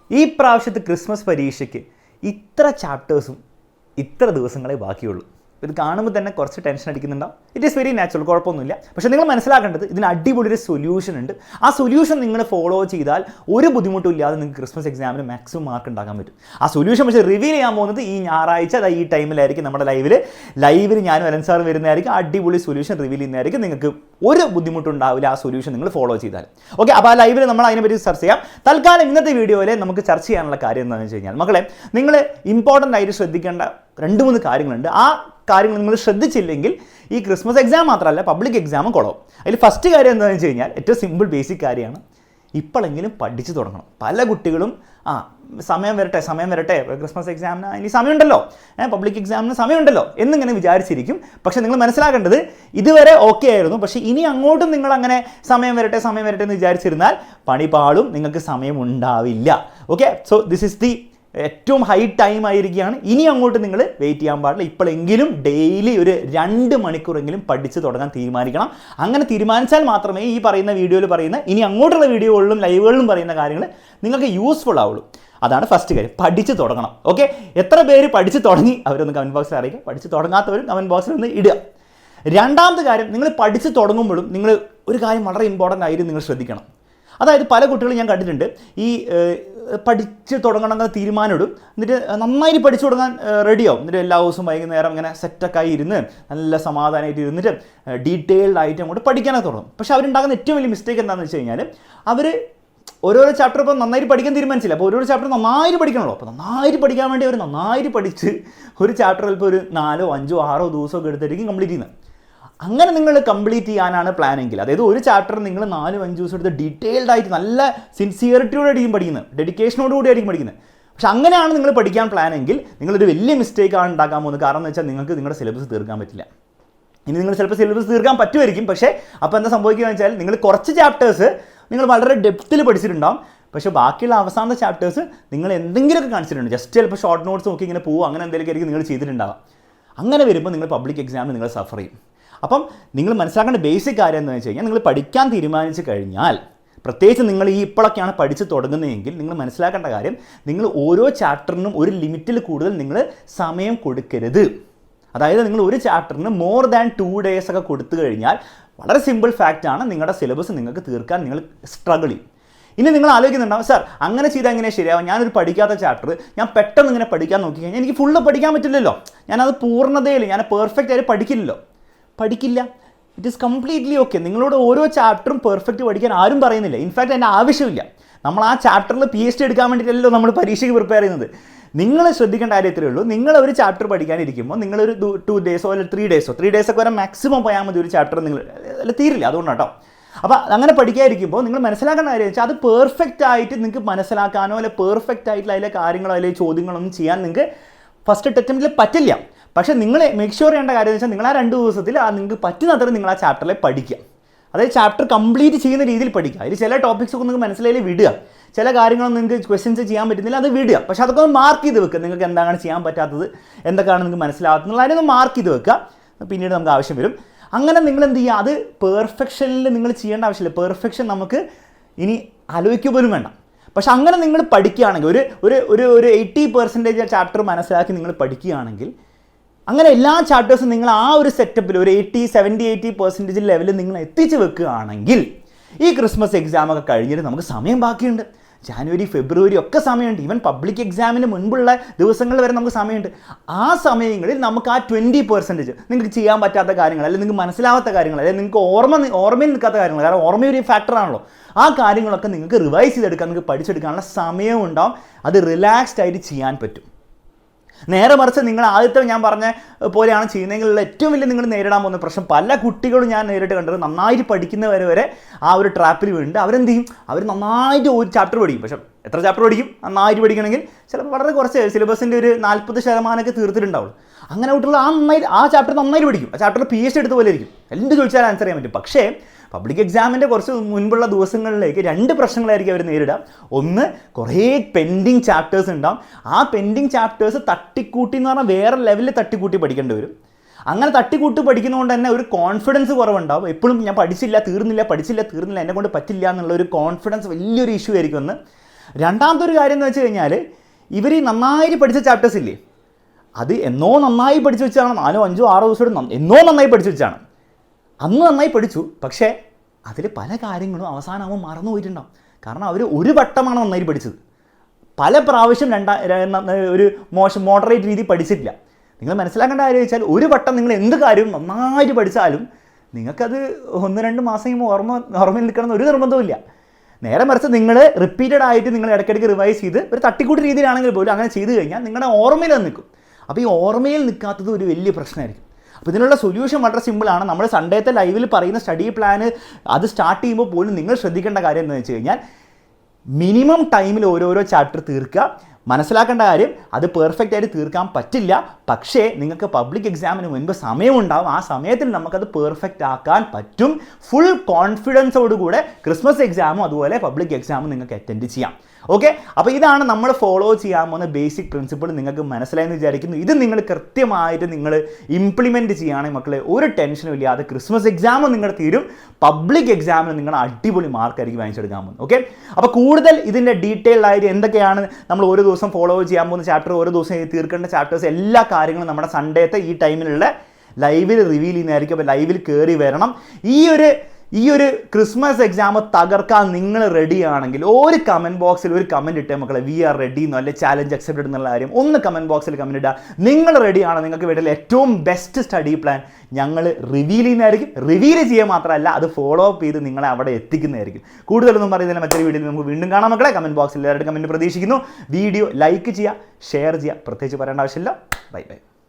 ഈ പ്രാവശ്യത്തെ ക്രിസ്മസ് പരീക്ഷയ്ക്ക് ഇത്ര ചാപ്റ്റേഴ്സും ഇത്ര ദിവസങ്ങളെ ബാക്കിയുള്ളൂ. ഇത് കാണുമ്പോൾ തന്നെ കുറച്ച് ടെൻഷൻ അടിക്കുന്നുണ്ടാവും. ഇറ്റ് ഈസ് വെരി നാച്ചുറൽ, കുഴപ്പമൊന്നുമില്ല. പക്ഷേ നിങ്ങൾ മനസ്സിലാക്കേണ്ടത് ഇതിന് അടിപൊളി ഒരു സൊല്യൂഷൻ ഉണ്ട്. ആ സൊല്യൂഷൻ നിങ്ങൾ ഫോളോ ചെയ്താൽ ഒരു ബുദ്ധിമുട്ടും ഇല്ലാതെ നിങ്ങൾക്ക് ക്രിസ്മസ് എക്സാമിന് മാക്സിമം മാർക്ക് ഉണ്ടാക്കാൻ പറ്റും. ആ സൊല്യൂഷൻ പക്ഷേ റിവീൽ ചെയ്യാൻ പോകുന്നത് ഈ ഞായറാഴ്ച ഈ ടൈമിലായിരിക്കും. നമ്മുടെ ലൈവിൽ ഞാനും അലൻ സാർ വരുന്നതായിരിക്കും. അടിപൊളി സൊല്യൂഷൻ റിവീൽ ചെയ്യുന്നതായിരിക്കും. നിങ്ങൾക്ക് ഒരു ബുദ്ധിമുട്ടുണ്ടാവില്ല ആ സൊല്യൂഷൻ നിങ്ങൾ ഫോളോ ചെയ്താൽ. ഓക്കെ, അപ്പോൾ ആ ലൈവിൽ നമ്മൾ അതിനെപ്പറ്റി ചർച്ച ചെയ്യാം. തൽക്കാലം ഇന്നത്തെ വീഡിയോയിൽ നമുക്ക് ചർച്ച ചെയ്യാനുള്ള കാര്യം എന്താണെന്ന് വെച്ച് കഴിഞ്ഞാൽ, മക്കളെ നിങ്ങൾ ഇമ്പോർട്ടൻ്റ് ആയിട്ട് ശ്രദ്ധിക്കേണ്ട 2-3 കാര്യങ്ങളുണ്ട്. ആ കാര്യങ്ങൾ നിങ്ങൾ ശ്രദ്ധിച്ചില്ലെങ്കിൽ ഈ ക്രിസ്മസ് എക്സാം മാത്രമല്ല പബ്ലിക് എക്സാമും കുളവും. അതിൽ ഫസ്റ്റ് കാര്യം എന്താണെന്ന് വെച്ച് കഴിഞ്ഞാൽ ഏറ്റവും സിമ്പിൾ ബേസിക് കാര്യമാണ്, ഇപ്പോഴെങ്കിലും പഠിച്ചു തുടങ്ങണം. പല കുട്ടികളും സമയം വരട്ടെ ക്രിസ്മസ് എക്സാമിന് ഇനി സമയമുണ്ടല്ലോ, പബ്ലിക് എക്സാമിന് സമയമുണ്ടല്ലോ എന്നിങ്ങനെ വിചാരിച്ചിരിക്കും. പക്ഷേ നിങ്ങൾ മനസ്സിലാക്കേണ്ടത് ഇതുവരെ ഓക്കെ ആയിരുന്നു. പക്ഷേ ഇനി അങ്ങോട്ടും നിങ്ങൾ അങ്ങനെ സമയം വരട്ടെ എന്ന് വിചാരിച്ചിരുന്നാൽ പണി പാളും, നിങ്ങൾക്ക് സമയം ഉണ്ടാവില്ല. Okay, so this is the ഏറ്റവും ഹൈ ടൈം ആയിരിക്കുകയാണ്. ഇനി അങ്ങോട്ട് നിങ്ങൾ വെയിറ്റ് ചെയ്യാൻ പാടില്ല. ഇപ്പോഴെങ്കിലും ഡെയിലി ഒരു 2 മണിക്കൂറെങ്കിലും പഠിച്ച് തുടങ്ങാൻ തീരുമാനിക്കണം. അങ്ങനെ തീരുമാനിച്ചാൽ മാത്രമേ ഈ പറയുന്ന വീഡിയോയിൽ പറയുന്ന ഇനി അങ്ങോട്ടുള്ള വീഡിയോകളിലും ലൈവുകളിലും പറയുന്ന കാര്യങ്ങൾ നിങ്ങൾക്ക് യൂസ്ഫുൾ ആവുള്ളൂ. അതാണ് ഫസ്റ്റ് കാര്യം, പഠിച്ച് തുടങ്ങണം. ഓക്കെ, എത്ര പേര് പഠിച്ച് തുടങ്ങി അവരൊന്ന് കമൻറ്റ് ബോക്സിൽ അറിയിക്കുക. പഠിച്ച് തുടങ്ങാത്തവരും കമൻറ്റ് ബോക്സിൽ ഒന്ന് ഇടുക. രണ്ടാമത്തെ കാര്യം, നിങ്ങൾ പഠിച്ച് തുടങ്ങുമ്പോഴും നിങ്ങൾ ഒരു കാര്യം വളരെ ഇമ്പോർട്ടൻ്റ് ആയിട്ട് നിങ്ങൾ ശ്രദ്ധിക്കണം. അതായത് പല കുട്ടികളും ഞാൻ കണ്ടിട്ടുണ്ട്, ഈ പഠിച്ച് തുടങ്ങണമെന്ന് തീരുമാനമിടും, എന്നിട്ട് നന്നായിട്ട് പഠിച്ചു തുടങ്ങാൻ റെഡിയാവും. എന്നിട്ട് എല്ലാ ദിവസവും വൈകുന്നേരം ഇങ്ങനെ സെറ്റൊക്കെ ആയി ഇരുന്ന് നല്ല സമാധാനമായിട്ട് ഇരുന്നിട്ട് ഡീറ്റെയിൽഡ് ആയിട്ട് അങ്ങോട്ട് പഠിക്കാനൊക്കെ തുടങ്ങും. പക്ഷേ അവരുണ്ടാകുന്ന ഏറ്റവും വലിയ മിസ്റ്റേക്ക് എന്താണെന്ന് വെച്ച് കഴിഞ്ഞാൽ, അവർ ഓരോരോ ചാപ്റ്റർ ഇപ്പോൾ നന്നായിട്ട് പഠിക്കാൻ തീരുമാനിച്ചില്ല. അപ്പോൾ ഓരോരോ ചാപ്റ്റർ നന്നായിട്ട് പഠിക്കണമല്ലോ. അപ്പോൾ നന്നായിട്ട് പഠിക്കാൻ വേണ്ടി അവർ നന്നായിട്ട് പഠിച്ച് ഒരു ചാപ്റ്റർ ചിലപ്പോൾ ഒരു 4, 5, 6 ദിവസമൊക്കെ എടുത്തായിരിക്കും കംപ്ലീറ്റ് ചെയ്യുന്നത്. അങ്ങനെ നിങ്ങൾ കംപ്ലീറ്റ് ചെയ്യാനാണ് പ്ലാനെങ്കിൽ, അതായത് ഒരു ചാപ്റ്റർ നിങ്ങൾ 4, 5 ദിവസം എടുത്ത് ഡീറ്റെയിൽഡ് ആയിട്ട് നല്ല സിൻസിയറിറ്റിയോടെ ആയിരിക്കും പഠിക്കുന്നത്, ഡെഡിക്കേഷനോടുകൂടി ആയിരിക്കും പഠിക്കുന്നത്. പക്ഷെ അങ്ങനെയാണ് നിങ്ങൾ പഠിക്കാൻ പ്ലാനെങ്കിൽ നിങ്ങളൊരു വലിയ മിസ്റ്റേക്കാണ് ഉണ്ടാക്കാൻ പോകുന്നത്. കാരണം എന്ന് വെച്ചാൽ നിങ്ങൾക്ക് നിങ്ങളുടെ സിലബസ് തീർക്കാൻ പറ്റില്ല. ഇനി നിങ്ങൾ ചിലപ്പോൾ സിലബസ് തീർക്കാൻ പറ്റുമായിരിക്കും, പക്ഷേ അപ്പോൾ എന്താ സംഭവിക്കുക വെച്ചാൽ നിങ്ങൾ കുറച്ച് ചാപ്റ്റേഴ്സ് നിങ്ങൾ വളരെ ഡെപ്തിൽ പഠിച്ചിട്ടുണ്ടാകും. പക്ഷേ ബാക്കിയുള്ള അവസാനത്തെ ചാപ്റ്റേഴ്സ് നിങ്ങൾ എന്തെങ്കിലുമൊക്കെ കാണിച്ചിട്ടുണ്ട്, ജസ്റ്റ് ചിലപ്പോൾ ഷോർട്ട് നോട്ട്സ് നോക്കി ഇങ്ങനെ പോകും, അങ്ങനെ എന്തെങ്കിലുമൊക്കെ ആയിരിക്കും നിങ്ങൾ ചെയ്തിട്ടുണ്ടാകും. അങ്ങനെ വരുമ്പോൾ നിങ്ങൾ പബ്ലിക് എക്സാമിന് നിങ്ങൾ സഫർ ചെയ്യും. അപ്പം നിങ്ങൾ മനസ്സിലാക്കേണ്ട ബേസിക് കാര്യം എന്ന് വെച്ച് കഴിഞ്ഞാൽ, നിങ്ങൾ പഠിക്കാൻ തീരുമാനിച്ചു കഴിഞ്ഞാൽ, പ്രത്യേകിച്ച് നിങ്ങൾ ഈ ഇപ്പോഴൊക്കെയാണ് പഠിച്ച് തുടങ്ങുന്നതെങ്കിൽ നിങ്ങൾ മനസ്സിലാക്കേണ്ട കാര്യം, നിങ്ങൾ ഓരോ ചാപ്റ്ററിനും ഒരു ലിമിറ്റിൽ കൂടുതൽ നിങ്ങൾ സമയം കൊടുക്കരുത്. അതായത് നിങ്ങൾ ഒരു ചാപ്റ്ററിന് മോർ ദാൻ 2 days ഒക്കെ കൊടുത്തു കഴിഞ്ഞാൽ വളരെ സിമ്പിൾ ഫാക്റ്റാണ്, നിങ്ങളുടെ സിലബസ് നിങ്ങൾക്ക് തീർക്കാൻ നിങ്ങൾ സ്ട്രഗിൾ ചെയ്യും. ഇനി നിങ്ങൾ ആലോചിക്കുന്നുണ്ടാവും, സാർ അങ്ങനെ ചെയ്താൽ എങ്ങനെ ശരിയാവും, ഞാനൊരു പഠിക്കാത്ത ചാപ്റ്റർ ഞാൻ പെട്ടെന്ന് ഇങ്ങനെ പഠിക്കാൻ നോക്കി കഴിഞ്ഞാൽ എനിക്ക് ഫുള്ള് പഠിക്കാൻ പറ്റില്ലല്ലോ, ഞാനത് പൂർണ്ണതയിൽ ഞാൻ പെർഫെക്റ്റ് ആയിട്ട് പഠിക്കില്ലല്ലോ. പഠിക്കില്ല, ഇറ്റ് ഈസ് കംപ്ലീറ്റ്ലി ഓക്കെ. നിങ്ങളോട് ഓരോ ചാപ്റ്ററും പെർഫെക്റ്റ് പഠിക്കാൻ ആരും പറയുന്നില്ല. ഇൻഫാക്റ്റ് അതിൻ്റെ ആവശ്യമില്ല. നമ്മൾ ആ ചാപ്റ്ററിൽ PhD എടുക്കാൻ വേണ്ടിയിട്ടല്ലോ നമ്മൾ പരീക്ഷയ്ക്ക് പ്രിപ്പയർ ചെയ്യുന്നത്. നിങ്ങൾ ശ്രദ്ധിക്കേണ്ട കാര്യം ഇത്രയേ ഉള്ളൂ, നിങ്ങൾ ഒരു ചാപ്റ്റർ പഠിക്കാനിരിക്കുമ്പോൾ നിങ്ങളൊരു 2 days അല്ലെങ്കിൽ 3 days ഒക്കെ വരെ മാക്സിമം പോയാൽ മതി ഒരു ചാപ്റ്റർ. നിങ്ങൾ അല്ല തീരില്ല, അതുകൊണ്ടാണ് കേട്ടോ. അപ്പോൾ അങ്ങനെ പഠിക്കാതിരിക്കുമ്പോൾ നിങ്ങൾ മനസ്സിലാക്കേണ്ട കാര്യം വെച്ചാൽ, അത് പെർഫെക്റ്റ് ആയിട്ട് നിങ്ങൾക്ക് മനസ്സിലാക്കാനോ അല്ലെങ്കിൽ പെർഫെക്റ്റ് ആയിട്ടുള്ള അതിലെ കാര്യങ്ങളോ അല്ലെങ്കിൽ ചോദ്യങ്ങളൊന്നും ചെയ്യാൻ നിങ്ങൾക്ക് ഫസ്റ്റ് അറ്റംപ്റ്റിൽ പറ്റില്ല. പക്ഷേ നിങ്ങൾ മേക്ക് ഷുവർ ചെയ്യേണ്ട കാര്യം എന്ന് വെച്ചാൽ, നിങ്ങൾ ആ 2 ദിവസത്തിൽ നിങ്ങൾക്ക് പറ്റുന്നത്ര നിങ്ങൾ ആ ചാപ്റ്ററിൽ പഠിക്കുക. അതായത് ചാപ്റ്റർ കംപ്ലീറ്റ് ചെയ്യുന്ന രീതിയിൽ പഠിക്കുക. അതിൽ ചില ടോപ്പിക്സ് ഒക്കെ നിങ്ങൾക്ക് മനസ്സിലായി വിടുക, ചില കാര്യങ്ങളൊന്നും നിങ്ങൾക്ക് ക്വസ്റ്റ്യൻസ് ചെയ്യാൻ പറ്റുന്നില്ല, അത് വിടുക. പക്ഷേ അതൊക്കെ ഒന്ന് മാർക്ക് ചെയ്ത് വെക്കുക. നിങ്ങൾക്ക് എന്താണ് ചെയ്യാൻ പറ്റാത്തത്, എന്തൊക്കെയാണ് നിങ്ങൾക്ക് മനസ്സിലാകുന്നത്, അതിനൊന്ന് മാർക്ക് ചെയ്ത് വെക്കുക. പിന്നീട് നമുക്ക് ആവശ്യം വരും. അങ്ങനെ നിങ്ങൾ എന്ത് ചെയ്യുക, അത് പെർഫെക്ഷനിൽ നിങ്ങൾ ചെയ്യേണ്ട ആവശ്യമില്ല. പെർഫെക്ഷൻ നമുക്ക് ഇനി ആലോചിക്കുക പോലും വേണ്ട. പക്ഷെ അങ്ങനെ നിങ്ങൾ പഠിക്കുകയാണെങ്കിൽ, ഒരു 80% ചാപ്റ്റർ മനസ്സിലാക്കി നിങ്ങൾ പഠിക്കുകയാണെങ്കിൽ, അങ്ങനെ എല്ലാ ചാപ്റ്റേഴ്സും നിങ്ങൾ ആ ഒരു സെറ്റപ്പിൽ ഒരു 70-80% ലെവലിൽ നിങ്ങൾ എത്തിച്ച് വെക്കുകയാണെങ്കിൽ, ഈ ക്രിസ്മസ് എക്സാമൊക്കെ കഴിഞ്ഞിട്ട് നമുക്ക് സമയം ബാക്കിയുണ്ട്. ജാനുവരി, ഫെബ്രുവരി ഒക്കെ സമയമുണ്ട്. ഈവൻ പബ്ലിക് എക്സാമിന് മുൻപുള്ള ദിവസങ്ങളിൽ വരെ നമുക്ക് സമയമുണ്ട്. ആ സമയങ്ങളിൽ നമുക്ക് ആ 20% നിങ്ങൾക്ക് ചെയ്യാൻ പറ്റാത്ത കാര്യങ്ങൾ, അല്ലെങ്കിൽ നിങ്ങൾക്ക് മനസ്സിലാവാത്ത കാര്യങ്ങൾ, അല്ലെങ്കിൽ നിങ്ങൾക്ക് ഓർമ്മയിൽ നിൽക്കാത്ത കാര്യങ്ങൾ, കാരണം ഓർമ്മ ഒരു ഫാക്ടറാണല്ലോ, ആ കാര്യങ്ങളൊക്കെ നിങ്ങൾക്ക് റിവൈസ് ചെയ്തെടുക്കാൻ, നിങ്ങൾക്ക് പഠിച്ചെടുക്കാനുള്ള സമയവും ഉണ്ടാവും. അത് റിലാക്സ്ഡ് ആയിട്ട് ചെയ്യാൻ പറ്റും. നേരെ മറിച്ച് നിങ്ങൾ ആദ്യത്തെ ഞാൻ പറഞ്ഞ പോലെയാണ് ചെയ്യുന്നതെങ്കിലുള്ള ഏറ്റവും വലിയ നിങ്ങൾ നേരിടാൻ പോകുന്ന പ്രശ്നം, പല കുട്ടികളും ഞാൻ നേരിട്ട് കണ്ടത് നന്നായിട്ട് പഠിക്കുന്നവരെ വരെ ആ ഒരു ട്രാപ്പിൽ വീണ്ടും അവരെന്ത് ചെയ്യും, അവർ നന്നായിട്ട് ഒരു ചാപ്റ്റർ പഠിക്കും. പക്ഷേ എത്ര ചാപ്റ്റർ പഠിക്കും? നന്നായിട്ട് പഠിക്കണമെങ്കിൽ ചിലപ്പോൾ വളരെ കുറച്ച് സിലബസിൻ്റെ ഒരു 40% തീർത്തിട്ടുണ്ടാവുള്ളൂ. അങ്ങനെ കുട്ടികൾ ആ ചാപ്റ്റർ നന്നായിട്ട് പഠിക്കും. ആ ചാപ്റ്റർ PhD എടുത്ത പോലെ ഇരിക്കും. എന്ത് ചോദിച്ചാൽ ആൻസർ ചെയ്യാൻ പറ്റും. പക്ഷേ പബ്ലിക് എക്സാമിൻ്റെ കുറച്ച് മുൻപുള്ള ദിവസങ്ങളിലേക്ക് 2 പ്രശ്നങ്ങളായിരിക്കും അവർ നേരിടുക. ഒന്ന്, കുറേ പെൻഡിങ് ചാപ്റ്റേഴ്സ് ഉണ്ടാവും. ആ പെൻഡിങ് ചാപ്റ്റേഴ്സ് തട്ടിക്കൂട്ടി എന്ന് പറഞ്ഞാൽ വേറെ ലെവലിൽ തട്ടിക്കൂട്ടി പഠിക്കേണ്ടി വരും. അങ്ങനെ തട്ടിക്കൂട്ടി പഠിക്കുന്നതുകൊണ്ട് തന്നെ ഒരു കോൺഫിഡൻസ് കുറവുണ്ടാവും. എപ്പോഴും ഞാൻ പഠിച്ചില്ല തീർന്നില്ല എന്നെ കൊണ്ട് പറ്റില്ല എന്നുള്ളൊരു കോൺഫിഡൻസ് വലിയൊരു ഇഷ്യൂ ആയിരിക്കും ഒന്ന്. രണ്ടാമത്തെ ഒരു കാര്യം എന്ന് വെച്ച് കഴിഞ്ഞാൽ ഇവർ നന്നായിട്ട് പഠിച്ച ചാപ്റ്റേഴ്സ് ഇല്ലേ, അത് എന്നോ നന്നായി പഠിച്ചു വെച്ചാണ്, 4, 5, 6 ദിവസം എന്നോ നന്നായി പഠിച്ചു വെച്ചാണ്. അന്ന് നന്നായി പഠിച്ചു, പക്ഷേ അതിൽ പല കാര്യങ്ങളും അവസാനമാകുമ്പോൾ മറന്നു പോയിട്ടുണ്ടാവും. കാരണം അവർ ഒരു വട്ടമാണ് നന്നായി പഠിച്ചത്, പല പ്രാവശ്യം ഒരു മോഡറേറ്റ് രീതി പഠിച്ചിട്ടില്ല. നിങ്ങൾ മനസ്സിലാക്കേണ്ട കാര്യം വെച്ചാൽ ഒരു വട്ടം നിങ്ങൾ എന്ത് കാര്യവും നന്നായിട്ട് പഠിച്ചാലും നിങ്ങൾക്കത് 1-2 മാസം കഴിയുമ്പോൾ ഓർമ്മയിൽ നിൽക്കണം ഒരു നിർബന്ധമില്ല. നേരെ മറിച്ച് നിങ്ങൾ റിപ്പീറ്റഡ് ആയിട്ട് നിങ്ങൾ ഇടയ്ക്കിടയ്ക്ക് റിവൈസ് ചെയ്ത് ഒരു തട്ടിക്കൂട്ട് രീതിയിലാണെങ്കിൽ പോലും അങ്ങനെ ചെയ്ത് കഴിഞ്ഞാൽ നിങ്ങളുടെ ഓർമ്മയിൽ അത് നിൽക്കും. അപ്പോൾ ഈ ഓർമ്മയിൽ നിൽക്കാത്തത് ഒരു വലിയ പ്രശ്നമായിരിക്കും. അപ്പോൾ ഇതിനുള്ള സൊല്യൂഷൻ വളരെ സിമ്പിളാണ്. നമ്മൾ സൺഡേത്തെ ലൈവിൽ പറയുന്ന സ്റ്റഡി പ്ലാൻ അത് സ്റ്റാർട്ട് ചെയ്യുമ്പോൾ പോലും നിങ്ങൾ ശ്രദ്ധിക്കേണ്ട കാര്യം എന്ന് വെച്ച് കഴിഞ്ഞാൽ മിനിമം ടൈമിൽ ഓരോരോ ചാപ്റ്റർ തീർക്കുക. മനസ്സിലാക്കേണ്ട കാര്യം അത് പെർഫെക്റ്റ് ആയിട്ട് തീർക്കാൻ പറ്റില്ല, പക്ഷേ നിങ്ങൾക്ക് പബ്ലിക് എക്സാമിന് മുൻപ് സമയമുണ്ടാകും. ആ സമയത്തിൽ നമുക്കത് പെർഫെക്റ്റ് ആക്കാൻ പറ്റും. ഫുൾ കോൺഫിഡൻസോടുകൂടെ ക്രിസ്മസ് എക്സാമും അതുപോലെ പബ്ലിക് എക്സാമും നിങ്ങൾക്ക് അറ്റൻഡ് ചെയ്യാം. ഓക്കെ, അപ്പോൾ ഇതാണ് നമ്മൾ ഫോളോ ചെയ്യാൻ പോകുന്ന ബേസിക് പ്രിൻസിപ്പിൾ. നിങ്ങൾക്ക് മനസ്സിലായെന്ന് വിചാരിക്കുന്നു. ഇത് നിങ്ങൾ കൃത്യമായിട്ട് നിങ്ങൾ ഇംപ്ലിമെൻറ്റ് ചെയ്യുകയാണെങ്കിൽ മക്കളെ ഒരു ടെൻഷനും ഇല്ലാതെ ക്രിസ്മസ് എക്സാമും നിങ്ങളുടെ തീരും, പബ്ലിക് എക്സാമിന് നിങ്ങൾ അടിപൊളി മാർക്കായിരിക്കും വാങ്ങിച്ചെടുക്കാൻ പോകുന്നത്. ഓക്കെ, അപ്പോൾ കൂടുതൽ ഇതിൻ്റെ ഡീറ്റെയിൽഡ് ആയിട്ട് എന്തൊക്കെയാണ് നമ്മൾ ഓരോ ദിവസം ഫോളോ ചെയ്യാൻ പോകുന്ന ചാപ്റ്റർ, ഓരോ ദിവസം തീർക്കേണ്ട ചാപ്റ്റേഴ്സ്, എല്ലാ കാര്യങ്ങളും നമ്മുടെ സൺഡേത്തെ ഈ ടൈമിലുള്ള ലൈവിൽ റിവീൽ ചെയ്യുന്നതായിരിക്കും. അപ്പോൾ ലൈവിൽ കയറി വരണം. ഈ ഒരു ക്രിസ്മസ് എക്സാം തകർക്കാൻ നിങ്ങൾ റെഡി ആണെങ്കിൽ ഒരു കമൻറ്റ് ബോക്സിൽ ഒരു കമൻറ്റ് ഇട്ടേ മക്കളെ, വി ആർ റെഡി എന്നോ അല്ലെ ചാലഞ്ച് അക്സെപ്റ്റഡ് എന്നുള്ള കാര്യം ഒന്ന് കമൻറ്റ് ബോക്സിൽ കമൻറ്റ് ഇടുക. നിങ്ങൾ റെഡിയാണ്, നിങ്ങൾക്ക് വേണ്ടിയുള്ള ഏറ്റവും ബെസ്റ്റ് സ്റ്റഡി പ്ലാൻ ഞങ്ങൾ റിവീൽ ചെയ്യുന്നതായിരിക്കും. റിവീൽ ചെയ്യുക മാത്രമല്ല അത് ഫോളോ അപ്പ് ചെയ്ത് നിങ്ങളെ അവിടെ എത്തിക്കുന്നതായിരിക്കും. കൂടുതലൊന്നും പറയുന്നില്ല, മറ്റൊരു വീഡിയോയിൽ നമുക്ക് വീണ്ടും കാണാം മക്കളെ. കമൻറ്റ് ബോക്സിൽ എല്ലാവരുടെ കമൻറ്റ് പ്രതീക്ഷിക്കുന്നു. വീഡിയോ ലൈക്ക് ചെയ്യുക, ഷെയർ ചെയ്യുക, പ്രത്യേകിച്ച് പറയേണ്ട ആവശ്യമില്ല. Bye bye.